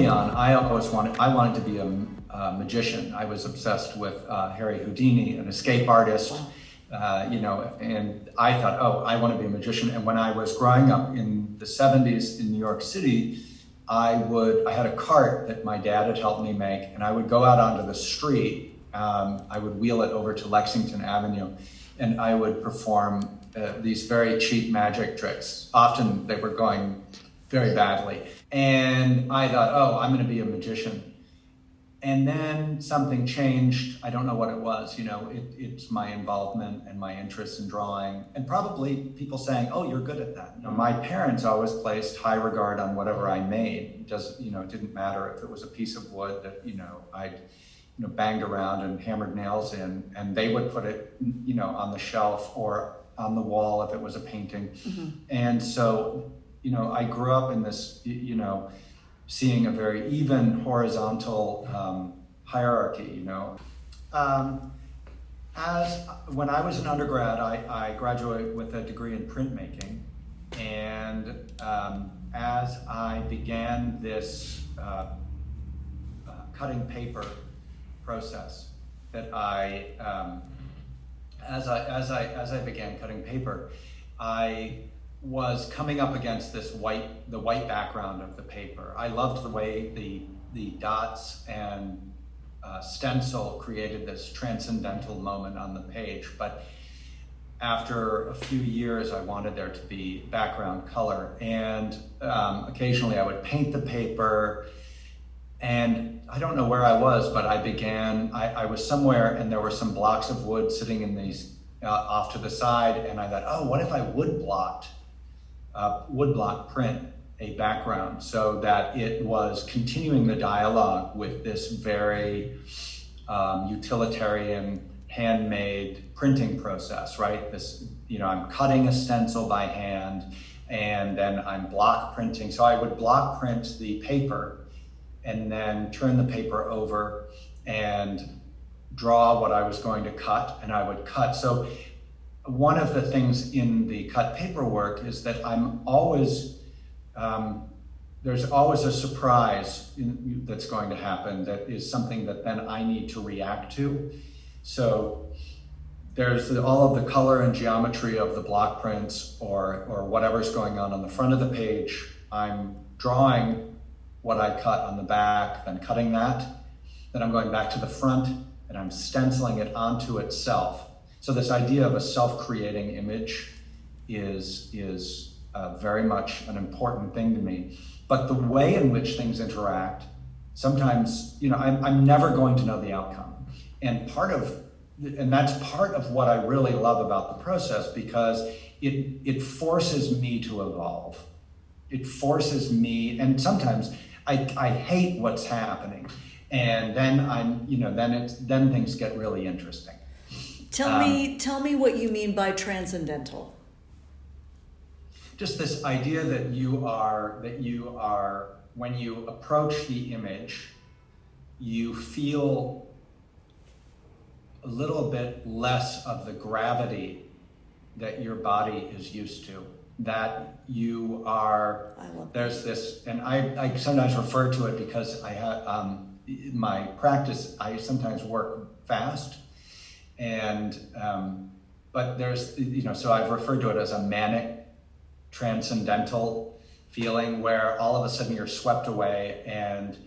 early on, I wanted to be a magician. I was obsessed with Harry Houdini, an escape artist, and I thought, oh, I want to be a magician. And when I was growing up in the 70s in New York City, I had a cart that my dad had helped me make, and I would go out onto the street. I would wheel it over to Lexington Avenue, and I would perform these very cheap magic tricks. Often they were going very badly. And I thought, oh, I'm going to be a magician. And then something changed. I don't know what it was. It's my involvement and my interest in drawing, and probably people saying, oh, you're good at that. My parents always placed high regard on whatever I made. It didn't matter if it was a piece of wood that, I'd banged around and hammered nails in, and they would put it, on the shelf or on the wall if it was a painting. Mm-hmm. And so, I grew up in this, seeing a very even horizontal hierarchy, When I was an undergrad, I graduated with a degree in printmaking, and as I began this cutting paper process, as I began cutting paper, I was coming up against the white background of the paper. I loved the way the dots and stencil created this transcendental moment on the page, but after a few years, I wanted there to be background color, and occasionally I would paint the paper, and I don't know where I was, but I was somewhere, and there were some blocks of wood sitting in these off to the side, and I thought, oh, what if I woodblock print a background so that it was continuing the dialogue with this very utilitarian handmade printing process, right? I'm cutting a stencil by hand, and then I'm block printing. So I would block print the paper and then turn the paper over and draw what I was going to cut, and I would cut. So one of the things in the cut paper work is that I'm always, there's always a surprise that's going to happen that is something that then I need to react to. So there's all of the color and geometry of the block prints or whatever's going on the front of the page. I'm drawing what I cut on the back, then cutting that. Then I'm going back to the front and I'm stenciling it onto itself. So this idea of a self-creating image is very much an important thing to me. But the way in which things interact, sometimes, I'm never going to know the outcome. And that's part of what I really love about the process, because it forces me to evolve. It forces me, and sometimes I hate what's happening, and then things get really interesting. Tell me what you mean by transcendental. Just this idea that you are, when you approach the image, you feel a little bit less of the gravity that your body is used to. That you are, there's this, and I sometimes refer to it because I have, my practice, I sometimes work fast, and, but there's, so I've referred to it as a manic transcendental feeling where all of a sudden you're swept away and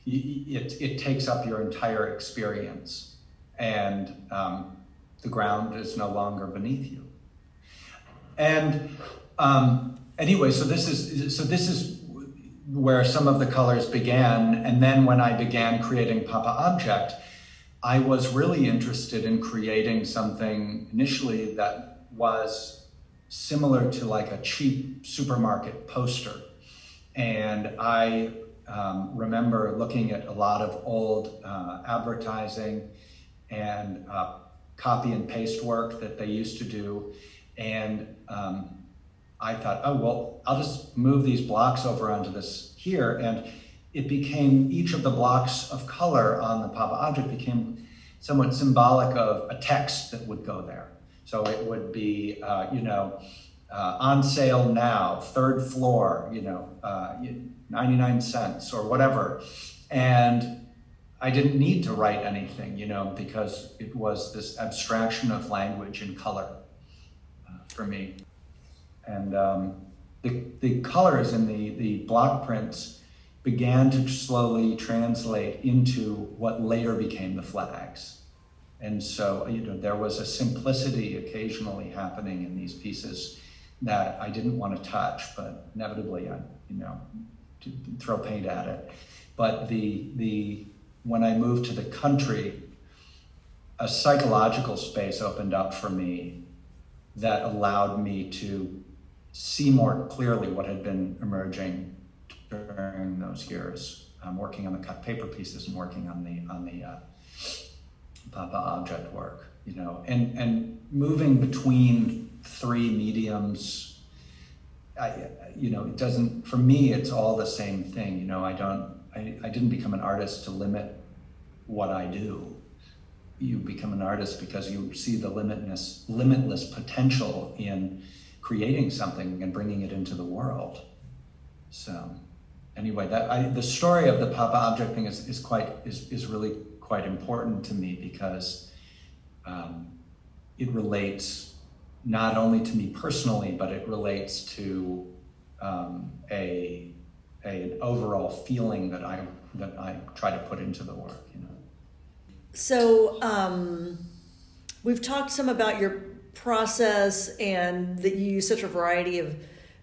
it takes up your entire experience, and the ground is no longer beneath you. And anyway, so this is where some of the colors began. And then when I began creating Papa Object, I was really interested in creating something initially that was similar to like a cheap supermarket poster. And I remember looking at a lot of old advertising and copy and paste work that they used to do. And I thought, oh, well, I'll just move these blocks over onto this here. And it became, each of the blocks of color on the Papa Object became somewhat symbolic of a text that would go there. So it would be, on sale now, third floor, 99 cents or whatever. And I didn't need to write anything, because it was this abstraction of language and color for me. And the colors in the block prints began to slowly translate into what later became the flags. And so, there was a simplicity occasionally happening in these pieces that I didn't want to touch, but inevitably I, to throw paint at it. But when I moved to the country, a psychological space opened up for me that allowed me to see more clearly what had been emerging during those years. Working on the cut paper pieces and working on the Papa object work, and moving between three mediums. It doesn't, for me, it's all the same thing. I didn't become an artist to limit what I do. You become an artist because you see the limitless potential in creating something and bringing it into the world. So anyway, the story of the Papa object thing is really quite important to me because it relates not only to me personally, but it relates to an overall feeling that I try to put into the work. So we've talked some about your process and that you use such a variety of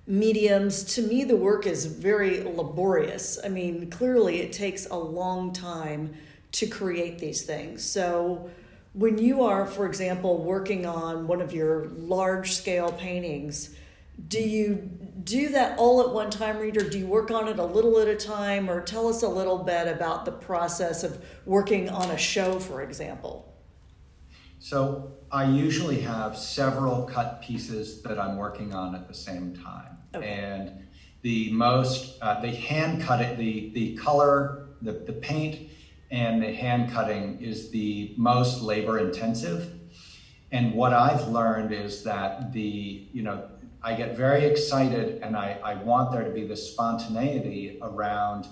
mediums. To me, the work is very laborious. I mean, clearly it takes a long time to create these things. So when you are, for example, working on one of your large-scale paintings, do you do that all at one time, Reed, or do you work on it a little at a time? Or tell us a little bit about the process of working on a show, for example. So I usually have several cut pieces that I'm working on at the same time. Okay. And the hand cut it, the color, the paint, and the hand cutting is the most labor intensive. And what I've learned is that I get very excited and I want there to be this spontaneity around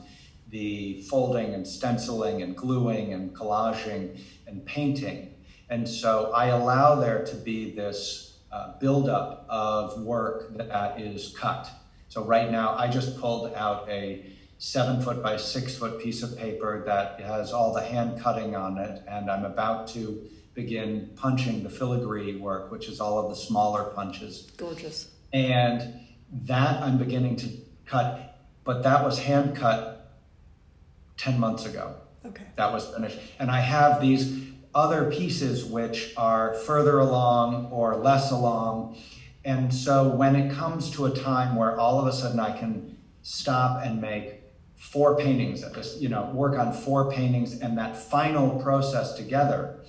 the folding and stenciling and gluing and collaging and painting. And so I allow there to be this buildup of work that is cut. So right now I just pulled out a 7-foot by 6-foot piece of paper that has all the hand cutting on it, and I'm about to begin punching the filigree work, which is all of the smaller punches. Gorgeous. And that I'm beginning to cut, but that was hand cut 10 months ago. Okay. That was finished. And I have these other pieces which are further along or less along. And so when it comes to a time where all of a sudden I can stop and make 4 paintings at this, work on 4 paintings and that final process together,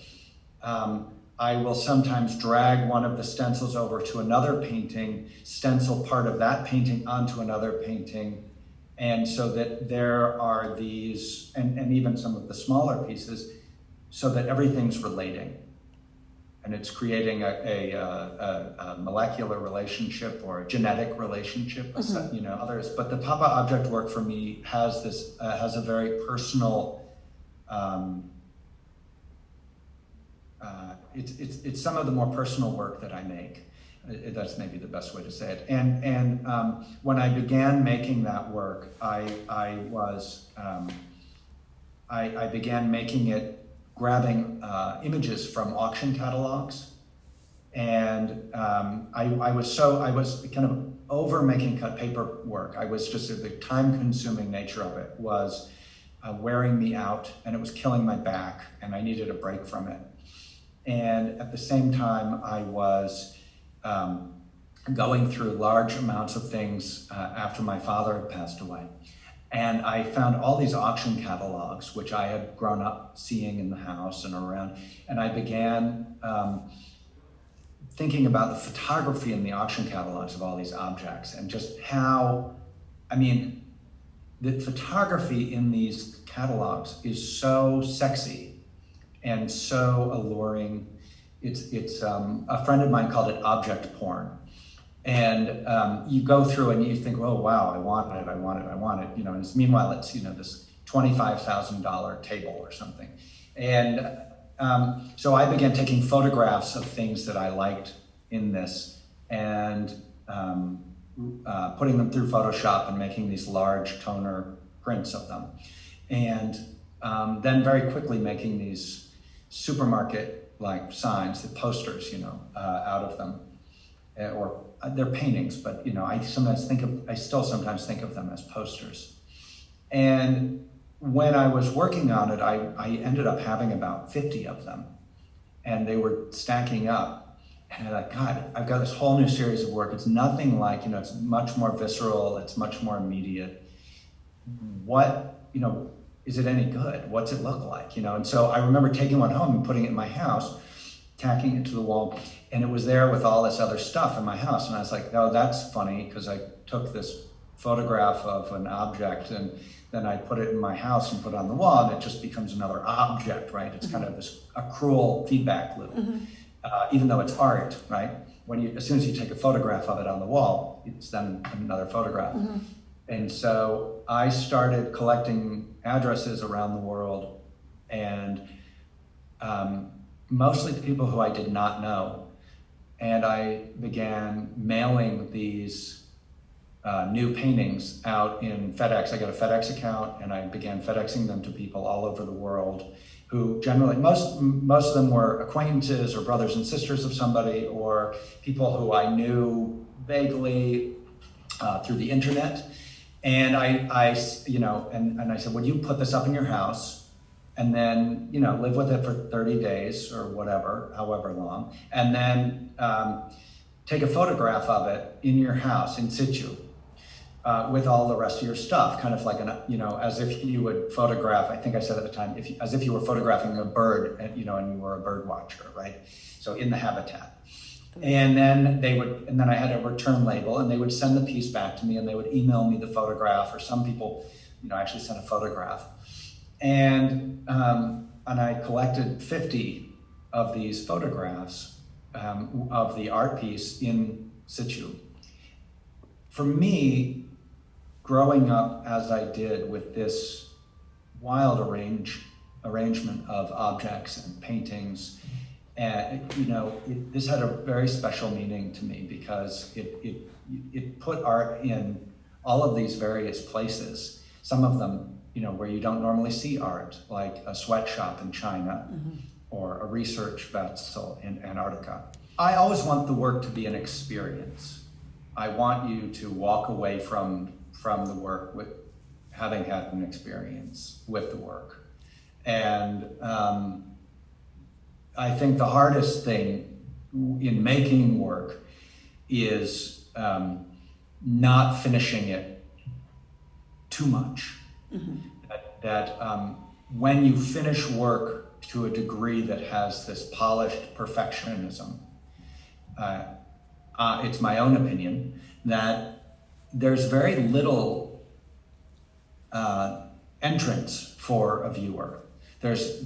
I will sometimes drag one of the stencils over to another painting, stencil part of that painting onto another painting. And so that there are these, and even some of the smaller pieces, so that everything's relating. And it's creating a molecular relationship or a genetic relationship with others. But the Papa object work for me has this, has a very personal, it's some of the more personal work that I make. That's maybe the best way to say it. And when I began making that work, I began making it grabbing images from auction catalogs, and I was kind of over making cut paper work. I was just, the time-consuming nature of it was wearing me out, and it was killing my back, and I needed a break from it. And at the same time, I was going through large amounts of things after my father had passed away. And I found all these auction catalogs, which I had grown up seeing in the house and around. And I began thinking about the photography in the auction catalogs of all these objects and just how, the photography in these catalogs is so sexy and so alluring. It's a friend of mine called it object porn. And you go through and you think, oh, wow, I want it. And meanwhile, it's, this $25,000 table or something. And so I began taking photographs of things that I liked in this and putting them through Photoshop and making these large toner prints of them. And then very quickly making these supermarket-like signs, the posters, out of them. Or they're paintings, but I still sometimes think of them as posters. And when I was working on it, I ended up having about 50 of them, and they were stacking up. And I'm like, God, I've got this whole new series of work. It's nothing like, it's much more visceral. It's much more immediate. What, is it any good? What's it look like? And so I remember taking one home and putting it in my house, tacking it to the wall, and it was there with all this other stuff in my house. And I was like, oh, that's funny, because I took this photograph of an object and then I put it in my house and put it on the wall, and it just becomes another object, right? It's kind of a cruel feedback loop, even though it's art, right? As soon as you take a photograph of it on the wall, it's then another photograph. And so I started collecting addresses around the world, and mostly to people who I did not know. And I began mailing these new paintings out in FedEx. I got a FedEx account, and I began FedExing them to people all over the world who generally, most of them were acquaintances or brothers and sisters of somebody, or people who I knew vaguely through the internet. And I said, would you put this up in your house and then, live with it for 30 days or whatever, however long, and then take a photograph of it in your house in situ with all the rest of your stuff, kind of like, as if you would photograph, I think I said at the time, as if you were photographing a bird, and you were a bird watcher, right? So in the habitat. And then I had a return label, and they would send the piece back to me, and they would email me the photograph, or some people, actually sent a photograph. And I collected 50 of these photographs of the art piece in situ. For me, growing up as I did with this wild arrangement of objects and paintings, this had a very special meaning to me, because it put art in all of these various places. Some of them, where you don't normally see art, like a sweatshop in China, or a research vessel in Antarctica. I always want the work to be an experience. I want you to walk away from the work with having had an experience with the work. And I think the hardest thing in making work is not finishing it too much. That when you finish work to a degree that has this polished perfectionism, it's my own opinion that there's very little entrance for a viewer. There's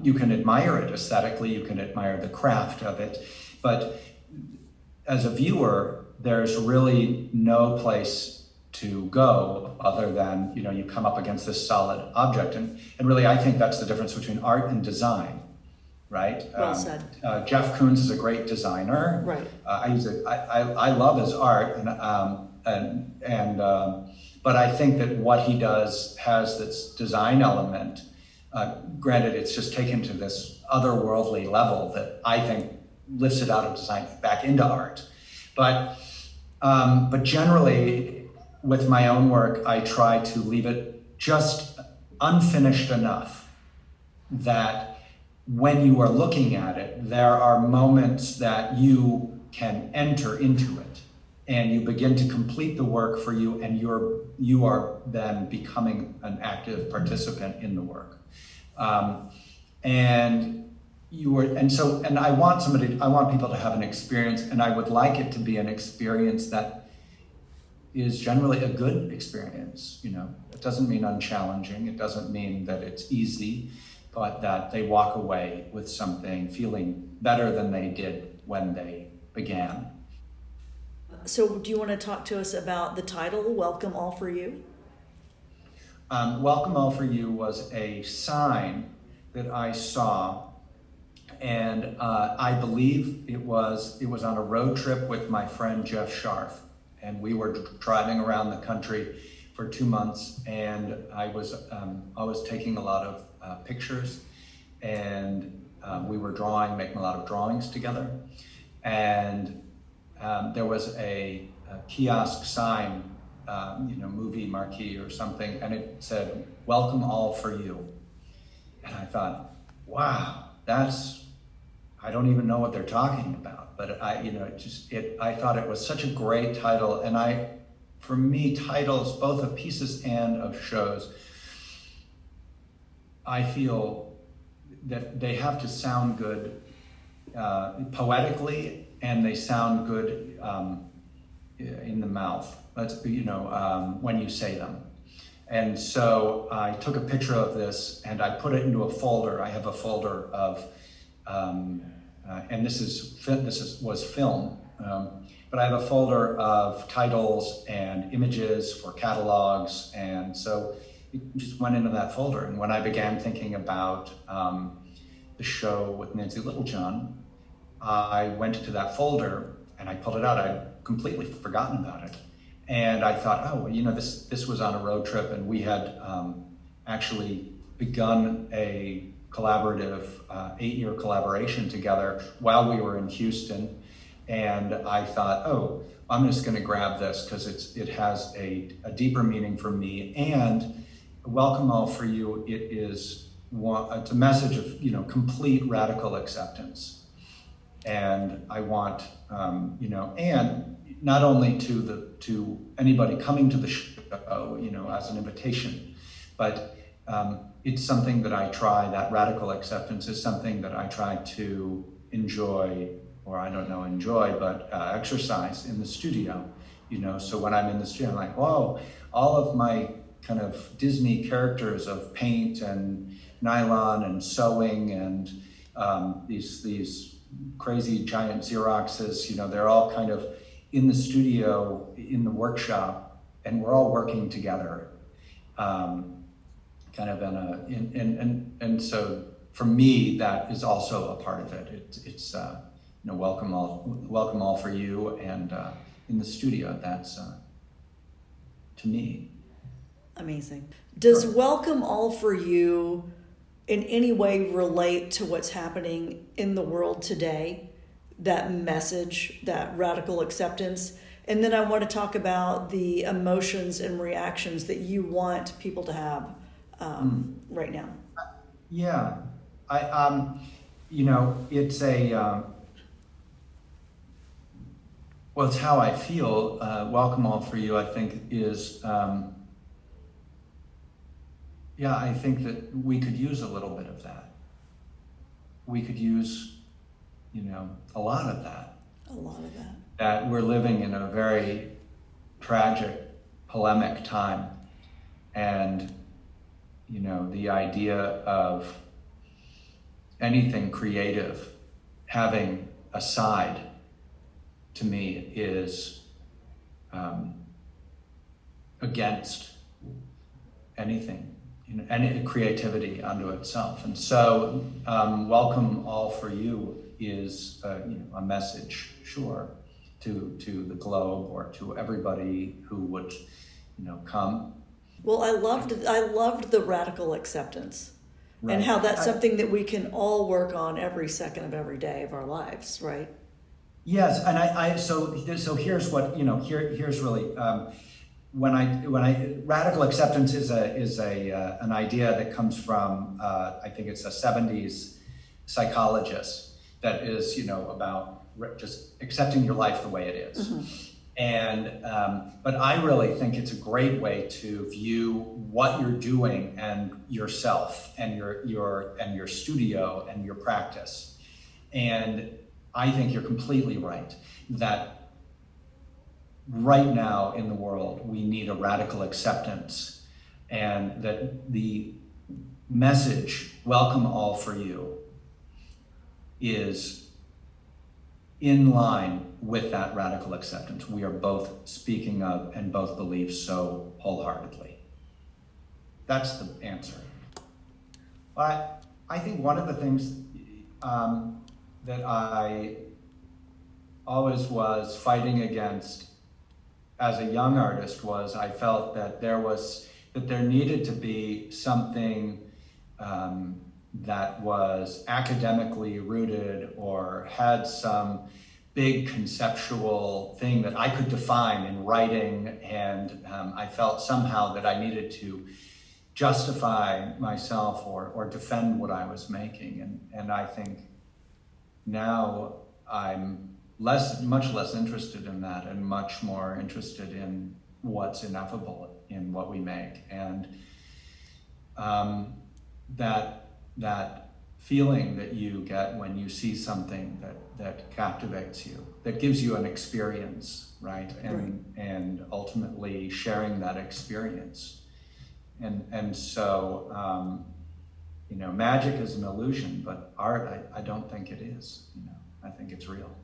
you can admire it aesthetically, you can admire the craft of it, but as a viewer, there's really no place to go other than, you come up against this solid object. And really, I think that's the difference between art and design, right? Well said. Jeff Koons is a great designer. Right. I love his art, but I think that what he does has this design element. Granted, it's just taken to this otherworldly level that I think lifts it out of design back into art. But generally, with my own work, I try to leave it just unfinished enough that when you are looking at it, there are moments that you can enter into it, and you begin to complete the work for you, and you are then becoming an active participant in the work. And I want people to have an experience, and I would like it to be an experience that is generally a good experience. It doesn't mean unchallenging. It doesn't mean that it's easy, but that they walk away with something feeling better than they did when they began. So do you want to talk to us about the title, Welcome All For You? Welcome All For You was a sign that I saw, and I believe it was on a road trip with my friend Jeff Scharf, and we were driving around the country for 2 months, and I was taking a lot of pictures, and we were making a lot of drawings together, and there was a kiosk sign, movie marquee or something, and it said, "Welcome All For You." And I thought, wow, I don't even know what they're talking about, but I thought it was such a great title. And for me, titles, both of pieces and of shows, I feel that they have to sound good poetically, and they sound good in the mouth. When you say them. And so I took a picture of this and I put it into a folder. I have a folder of, and this was film, but I have a folder of titles and images for catalogs, and so it just went into that folder. And when I began thinking about the show with Nancy Littlejohn, I went to that folder and I pulled it out. I'd completely forgotten about it. And I thought, this was on a road trip, and we had actually begun a collaborative 8-year collaboration together while we were in Houston. And I thought, I'm just going to grab this because it has a deeper meaning for me. And Welcome All For You, it's a message of complete radical acceptance. And I want and not only to anybody coming to the show, as an invitation, but it's something that I try. That radical acceptance is something that I try to enjoy, or but exercise in the studio. So when I'm in the studio, I'm like, whoa, all of my kind of Disney characters of paint and nylon and sewing and these crazy giant Xeroxes, they're all kind of in the studio, in the workshop, and we're all working together, kind of and so for me, that is also a part of it. It's welcome all for you, and in the studio, that's to me. Amazing. Does Welcome All For You in any way relate to what's happening in the world today? That message, that radical acceptance. And then I want to talk about the emotions and reactions that you want people to have right now. Yeah, it's it's how I feel. Welcome All For You, I think, is, I think that we could use a little bit of that. We could use a lot of that. A lot of that. That we're living in a very tragic, polemic time. And, the idea of anything creative having a side, to me, is against anything, any creativity unto itself. And so, Welcome All For You is a message, sure, to the globe or to everybody who would come. Well, I loved the radical acceptance, right, and how that's something that we can all work on every second of every day of our lives, right? Yes, and so here's what here's really when I radical acceptance is an idea that comes from I think it's a 70s psychologist that is about just accepting your life the way it is. Mm-hmm. And but I really think it's a great way to view what you're doing and yourself and your studio and your practice. And I think you're completely right that right now in the world we need a radical acceptance, and that the message "Welcome All For You" is in line with that radical acceptance. We are both speaking of and both believe so wholeheartedly. That's the answer. But I think one of the things that I always was fighting against as a young artist was I felt that there needed to be something that was academically rooted or had some big conceptual thing that I could define in writing, and I felt somehow that I needed to justify myself or defend what I was making. And I think now I'm much less interested in that and much more interested in what's ineffable in what we make. And that feeling that you get when you see something that captivates you, that gives you an experience, right? And ultimately sharing that experience. And so, magic is an illusion, but art, I don't think it is. I think it's real.